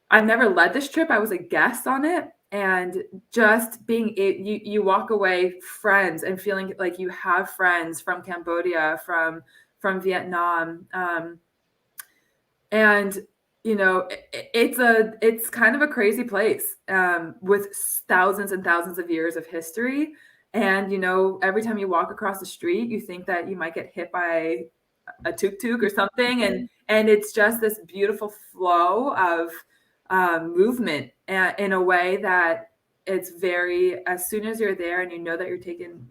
I've never led this trip. I was a guest on it. And just being you walk away friends and feeling like you have friends from Cambodia, from Vietnam. And it's kind of a crazy place with thousands and thousands of years of history. And, every time you walk across the street, you think that you might get hit by a tuk-tuk or something. And it's just this beautiful flow of movement in a way that it's very, as soon as you're there and that you're taken,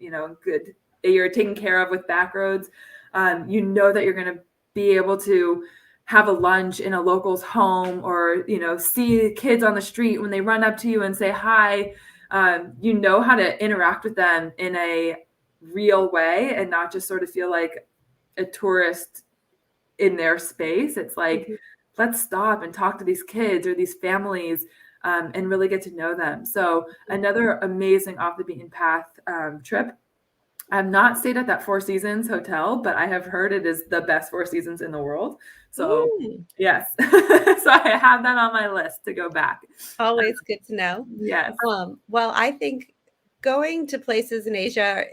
you're taken care of with Backroads, that you're going to be able to have a lunch in a local's home, or, see kids on the street when they run up to you and say hi. How to interact with them in a real way and not just sort of feel like a tourist in their space. It's like, let's stop and talk to these kids or these families and really get to know them. So another amazing off the beaten path trip. I've not stayed at that Four Seasons hotel, but I have heard it is the best Four Seasons in the world. So yes, so I have that on my list to go back. Always good to know. Yes. Well, I think going to places in Asia,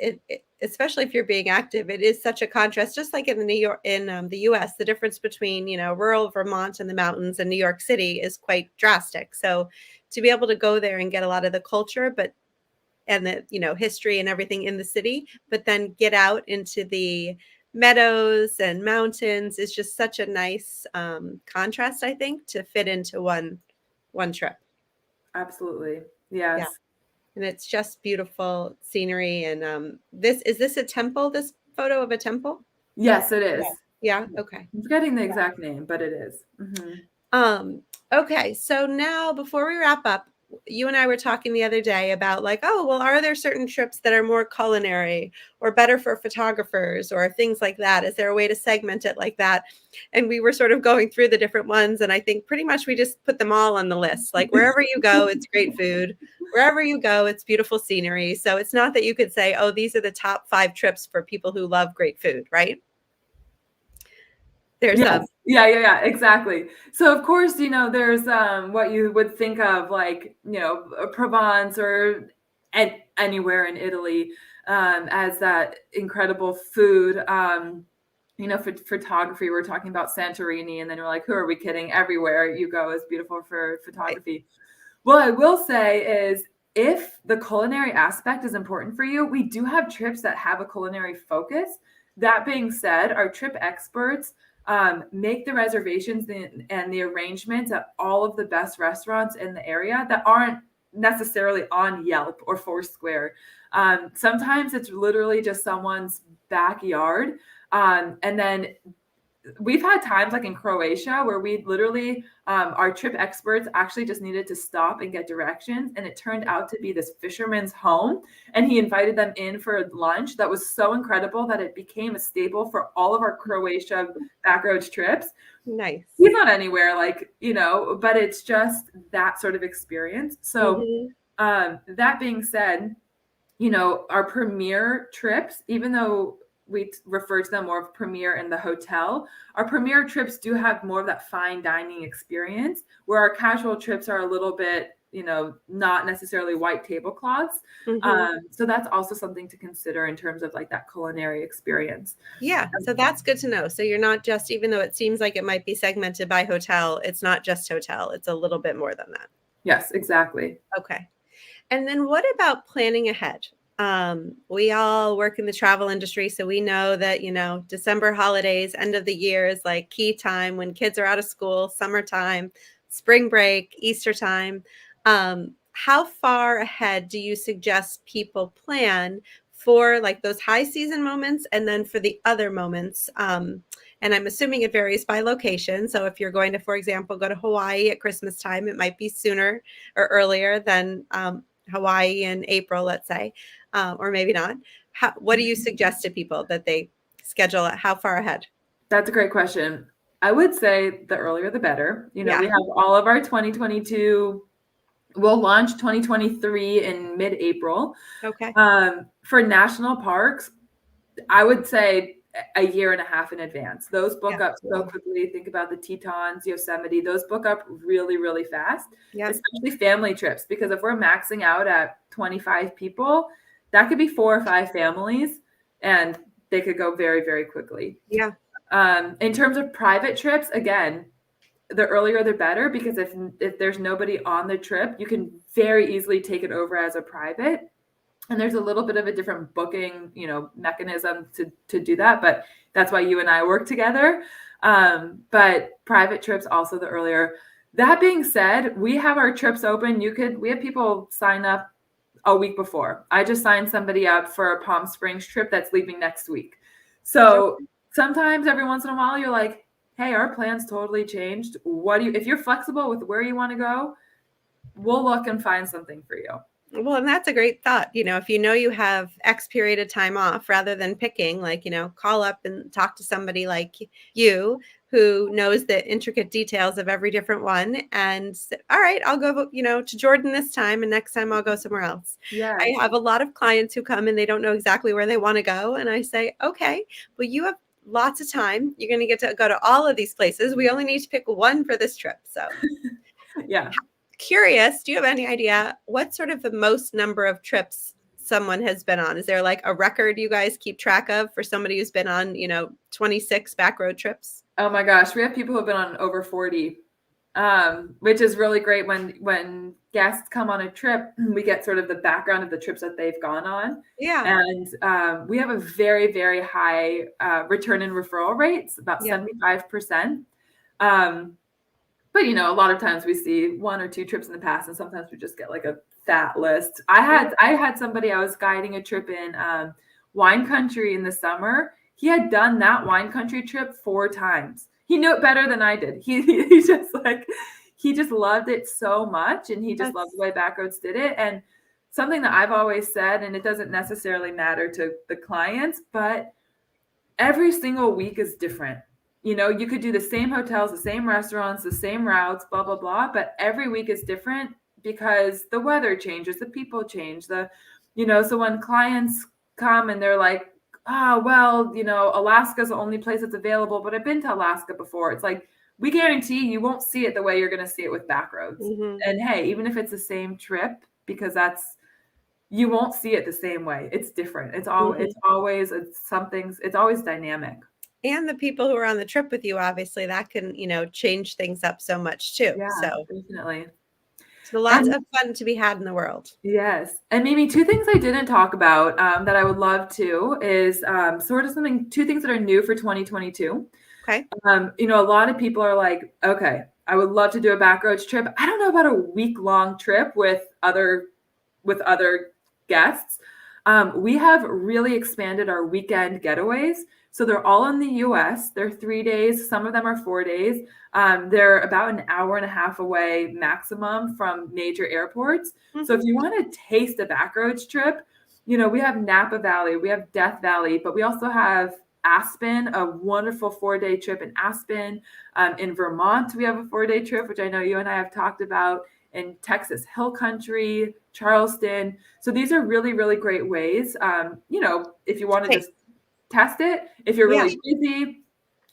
especially if you're being active, it is such a contrast. Just like in the U.S., the difference between rural Vermont and the mountains and New York City is quite drastic. So to be able to go there and get a lot of the culture, and the history and everything in the city, but then get out into the meadows and mountains is just such a nice contrast, I think, to fit into one trip. Absolutely. Yes. Yeah. And it's just beautiful scenery. And is this a temple? This photo of a temple? Yes, it is. Yeah. Okay. I'm forgetting the exact name, but it is. Mm-hmm. Okay. So now, before we wrap up, you and I were talking the other day about like, oh, well, are there certain trips that are more culinary or better for photographers or things like that? Is there a way to segment it like that? And we were sort of going through the different ones. And I think pretty much we just put them all on the list. Like wherever you go, it's great food. Wherever you go, it's beautiful scenery. So it's not that you could say, oh, these are the top 5 trips for people who love great food, right? There's Yes. Yeah, exactly. So of course, there's what you would think of like, Provence or anywhere in Italy as that incredible food. For photography, we're talking about Santorini, and then we're like, who are we kidding? Everywhere you go is beautiful for photography. What I will say is, if the culinary aspect is important for you, we do have trips that have a culinary focus. That being said, our trip experts make the reservations and the arrangements at all of the best restaurants in the area that aren't necessarily on Yelp or Foursquare. Sometimes it's literally just someone's backyard. And then we've had times like in Croatia where we literally, our trip experts actually just needed to stop and get directions. And it turned out to be this fisherman's home. And he invited them in for lunch. That was so incredible that it became a staple for all of our Croatia Backroads trips. nice. He's not anywhere like, but it's just that sort of experience. So that being said, our premier trips, even though we refer to them more of premier in the hotel, our premier trips do have more of that fine dining experience, where our casual trips are a little bit, not necessarily white tablecloths. So that's also something to consider in terms of like that culinary experience. Yeah, so that's good to know. So you're not just, even though it seems like it might be segmented by hotel, it's not just hotel. It's a little bit more than that. Yes, exactly. Okay. And then what about planning ahead? We all work in the travel industry, so we know that, December holidays, end of the year is like key time when kids are out of school, summertime, spring break, Easter time. How far ahead do you suggest people plan for like those high season moments and then for the other moments? And I'm assuming it varies by location. So if you're going to, for example, go to Hawaii at Christmas time, it might be sooner or earlier than Hawaii in April, let's say, or maybe not. What do you suggest to people that they schedule it? How far ahead? That's a great question. I would say the earlier the better. We have all of our 2022. We'll launch 2023 in mid-April. Okay. For national parks, I would say a year and a half in advance. Those book up so quickly. Think about the Tetons, Yosemite. Those book up really, really fast, especially family trips, because if we're maxing out at 25 people, that could be 4 or 5 families, and they could go very, very quickly. Yeah. In terms of private trips, again, the earlier the better, because if there's nobody on the trip, you can very easily take it over as a private. And there's a little bit of a different booking, mechanism to do that. But that's why you and I work together. But private trips, also the earlier. That being said, we have our trips open. We have people sign up a week before. I just signed somebody up for a Palm Springs trip that's leaving next week. So sometimes every once in a while you're like, hey, our plans totally changed. If you're flexible with where you want to go, we'll look and find something for you. Well, and that's a great thought. If you have X period of time off, rather than picking, like, call up and talk to somebody like you who knows the intricate details of every different one and say, all right, I'll go, to Jordan this time, and next time I'll go somewhere else. Yeah. I have a lot of clients who come and they don't know exactly where they want to go. And I say, okay, well, you have lots of time. You're going to get to go to all of these places. We only need to pick one for this trip. So yeah. Curious, do you have any idea what sort of the most number of trips someone has been on? Is there like a record you guys keep track of for somebody who's been on, 26 backroad trips? Oh my gosh, we have people who have been on over 40, which is really great. When guests come on a trip, we get sort of the background of the trips that they've gone on. Yeah. And we have a very, very high return and referral rates, about 75%. But, a lot of times we see 1 or 2 trips in the past, and sometimes we just get like a fat list. I had somebody, I was guiding a trip in wine country in the summer. He had done that wine country trip 4 times. He knew it better than I did. He just like, he just loved it so much, and he just loved the way Backroads did it. And something that I've always said, and it doesn't necessarily matter to the clients, but every single week is different. You know, you could do the same hotels, the same restaurants, the same routes, blah, blah, blah, but every week is different because the weather changes, the people change, so when clients come and they're like, oh, well, Alaska's the only place that's available, but I've been to Alaska before. It's like, we guarantee you won't see it the way you're going to see it with Backroads. Mm-hmm. And hey, even if it's the same trip, because you won't see it the same way. It's different. It's always dynamic. And the people who are on the trip with you, obviously that can, change things up so much too. Yeah, so definitely. So lots of fun to be had in the world. Yes. And Mimi, two things I didn't talk about that I would love to is two things that are new for 2022. Okay. A lot of people are like, okay, I would love to do a Backroads trip. I don't know about a week-long trip with other guests. We have really expanded our weekend getaways. So they're all in the US. They're 3 days. Some of them are 4 days. They're about an hour and a half away maximum from major airports. Mm-hmm. So if you want to taste a Backroads trip, we have Napa Valley, we have Death Valley, but we also have Aspen, a wonderful 4-day trip in Aspen. In Vermont, we have a 4-day trip, which I know you and I have talked about. In Texas Hill Country, Charleston. So these are really, really great ways. If you want to just test it, if you're really busy.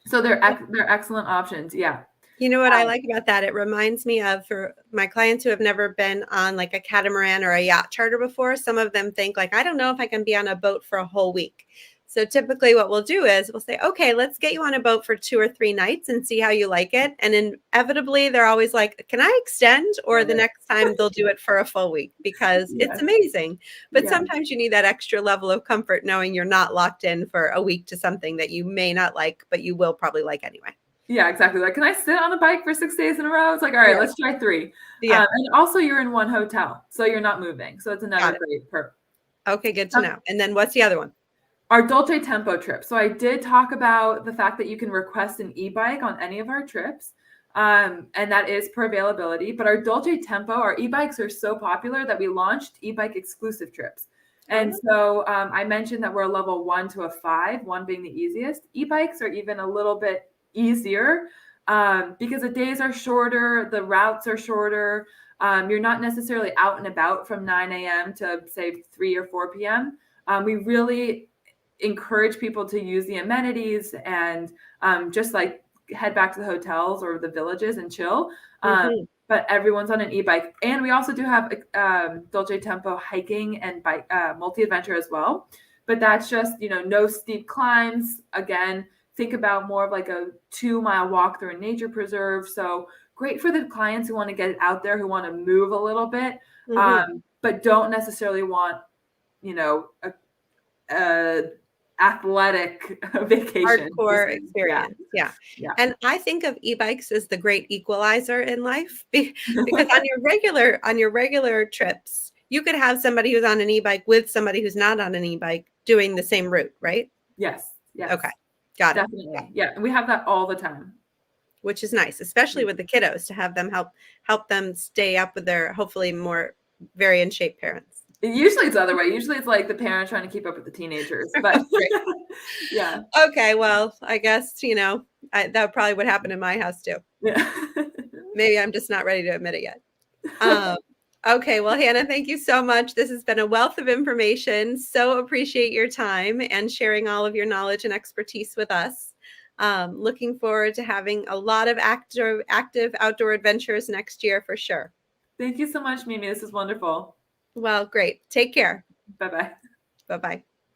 So they're excellent options. Yeah. You know what I like about that? It reminds me of, for my clients who have never been on like a catamaran or a yacht charter before, some of them think like, I don't know if I can be on a boat for a whole week. So typically what we'll do is we'll say, okay, let's get you on a boat for 2 or 3 nights and see how you like it. And inevitably they're always like, can I extend? Or the next time they'll do it for a full week because it's amazing. But sometimes you need that extra level of comfort knowing you're not locked in for a week to something that you may not like, but you will probably like anyway. Yeah, exactly. Like, can I sit on a bike for 6 days in a row? It's like, all right, let's try 3. Yeah. And also you're in one hotel, so you're not moving. So it's another great perk. Okay, good to know. And then what's the other one? Our Dolce Tempo trip. So I did talk about the fact that you can request an e-bike on any of our trips. And that is per availability. But our Dolce Tempo, our e-bikes are so popular that we launched e-bike exclusive trips. And so I mentioned that we're a level 1 to a 5, 1 being the easiest. E-bikes are even a little bit easier because the days are shorter, the routes are shorter. You're not necessarily out and about from 9 a.m. to say 3 or 4 p.m. We really encourage people to use the amenities and just like head back to the hotels or the villages and chill. But everyone's on an e-bike. And we also do have Dolce Tempo hiking and bike multi-adventure as well. But that's just, no steep climbs. Again, think about more of like a 2-mile walk through a nature preserve. So great for the clients who want to get out there, who want to move a little bit, but don't necessarily want, a athletic vacation. Hardcore experience. Yeah. And I think of e-bikes as the great equalizer in life because on your regular trips, you could have somebody who's on an e-bike with somebody who's not on an e-bike doing the same route, right? Yes. Okay. Got it. Definitely. Yeah. And we have that all the time. Which is nice, especially with the kiddos, to have them help them stay up with their hopefully more very in shape parents. Usually it's the other way. Usually it's like the parents trying to keep up with the teenagers. But yeah. Okay. Well, I guess, that probably would happen in my house too. Yeah. Maybe I'm just not ready to admit it yet. Okay. Well, Hannah, thank you so much. This has been a wealth of information. So appreciate your time and sharing all of your knowledge and expertise with us. Looking forward to having a lot of active outdoor adventures next year for sure. Thank you so much, Mimi. This is wonderful. Well, great. Take care. Bye-bye. Bye-bye.